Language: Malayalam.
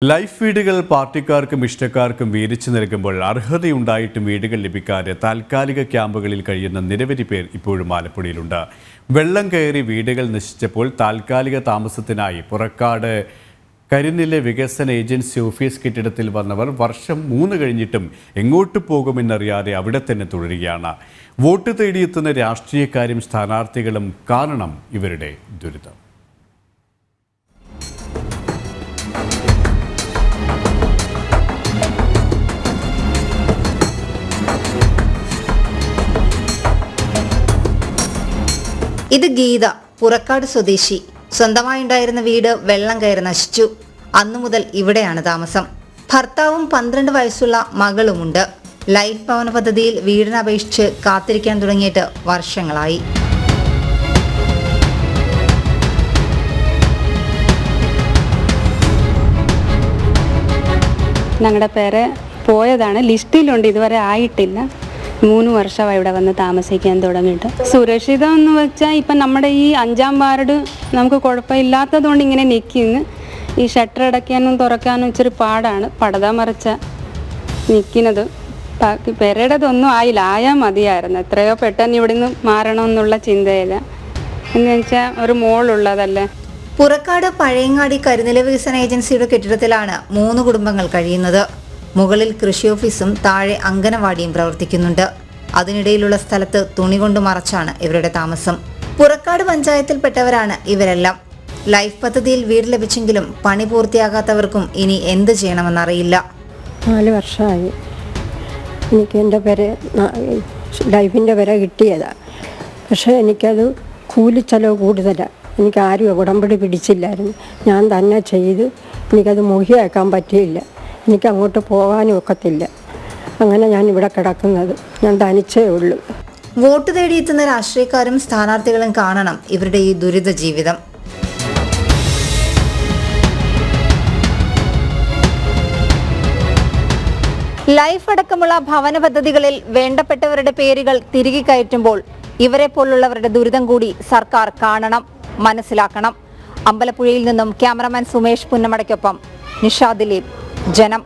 ലൈഫ് വീടുകൾ പാർട്ടിക്കാർക്കും ഇഷ്ടക്കാർക്കും വീതിച്ചു നൽകുമ്പോൾ അർഹതയുണ്ടായിട്ടും വീടുകൾ ലഭിക്കാതെ താൽക്കാലിക ക്യാമ്പുകളിൽ കഴിയുന്ന നിരവധി പേർ ഇപ്പോഴും ആലപ്പുഴയിലുണ്ട്. വെള്ളം കയറി വീടുകൾ നശിച്ചപ്പോൾ താൽക്കാലിക താമസത്തിനായി പുറക്കാട് കരിനില വികസന ഏജൻസി ഓഫീസ് കെട്ടിടത്തിൽ വന്നവർ വർഷം 3 കഴിഞ്ഞിട്ടും എങ്ങോട്ട് പോകുമെന്നറിയാതെ അവിടെ തന്നെ തുടരുകയാണ്. വോട്ട് തേടിയെത്തുന്ന രാഷ്ട്രീയക്കാരും സ്ഥാനാർത്ഥികളും കാരണം ഇവരുടെ ദുരിതം. ഇത് ഗീത, പുറക്കാട് സ്വദേശി. സ്വന്തമായുണ്ടായിരുന്ന വീട് വെള്ളം കയറി നശിച്ചു. അന്നു മുതൽ ഇവിടെയാണ് താമസം. ഭർത്താവും 12 വയസ്സുള്ള മകളുമുണ്ട്. ലൈഫ് ഭവന പദ്ധതിയിൽ വീടിനപേക്ഷിച്ച് കാത്തിരിക്കാൻ തുടങ്ങിയിട്ട് വർഷങ്ങളായി. ഞങ്ങളുടെ പേര് പോയതാണ്, ലിസ്റ്റിലുണ്ട്, ഇതുവരെ ആയിട്ടില്ല. 3 വർഷമായി ഇവിടെ വന്ന് താമസിക്കാൻ തുടങ്ങിയിട്ട്. സുരക്ഷിതം എന്ന് വെച്ചാൽ ഇപ്പം നമ്മുടെ ഈ 5-ാം വാർഡ് നമുക്ക് കുഴപ്പമില്ലാത്തതുകൊണ്ട് ഇങ്ങനെ നിൽക്കുന്നു. ഈ ഷട്ടർ അടയ്ക്കാനും തുറക്കാനും ഇച്ചിരി പാടാണ്. പടത മറിച്ച നിൽക്കുന്നത്. ബാക്കി പെരയുടേതൊന്നും ആയാൽ മതിയായിരുന്നു. എത്രയോ പെട്ടെന്ന് ഇവിടെ നിന്ന് മാറണമെന്നുള്ള ചിന്തയില്ല. എന്ന് വെച്ചാൽ ഒരു മോളുള്ളതല്ലേ. പുറക്കാട് പഴയങ്ങാടി കരിനില വികസന ഏജൻസിയുടെ കെട്ടിടത്തിലാണ് 3 കുടുംബങ്ങൾ കഴിയുന്നത്. മുകളിൽ കൃഷി ഓഫീസും താഴെ അംഗനവാടിയും പ്രവർത്തിക്കുന്നുണ്ട്. അതിനിടയിലുള്ള സ്ഥലത്ത് തുണി കൊണ്ട് മറച്ചാണ് ഇവരുടെ താമസം. പുറക്കാട് പഞ്ചായത്തിൽപ്പെട്ടവരാണ് ഇവരെല്ലാം. ലൈഫ് പദ്ധതിയിൽ വീട് ലഭിച്ചെങ്കിലും പണി പൂർത്തിയാകാത്തവർക്കും ഇനി എന്ത് ചെയ്യണമെന്നറിയില്ല. 4 വർഷമായി എനിക്ക് എൻ്റെ ലൈഫിൻ്റെ പേര കിട്ടിയതാണ്. പക്ഷേ എനിക്കത് കൂലിച്ചെലവ് കൂടുതലാണ്. എനിക്ക് ആരും ഉടമ്പടി പിടിച്ചില്ലായിരുന്നു. ഞാൻ തന്നെ ചെയ്ത് എനിക്കത് മുഹിയാക്കാൻ പറ്റിയില്ല. എനിക്ക് അങ്ങോട്ട് പോകാനും ഒക്കത്തില്ല. അങ്ങനെ ഞാൻ ഇവിടെ കിടക്കുന്നത്. ഞാൻ തനിച്ചേ ഉള്ളൂ. വോട്ട് തേടിയെത്തുന്ന രാഷ്ട്രീയക്കാരും സ്ഥാനാർത്ഥികളും കാണണം ഇവരുടെ ഈ ദുരിത ജീവിതം. ലൈഫ് അടക്കമുള്ള ഭവന പദ്ധതികളിൽ വേണ്ടപ്പെട്ടവരുടെ പേരുകൾ തിരികെ കയറ്റുമ്പോൾ ഇവരെ പോലുള്ളവരുടെ ദുരിതം കൂടി സർക്കാർ കാണണം, മനസ്സിലാക്കണം. അമ്പലപ്പുഴയിൽ നിന്നും ക്യാമറമാൻ സുമേഷ് പുന്നമടയ്ക്കൊപ്പം നിഷാ ദിലീപ്, ജനം.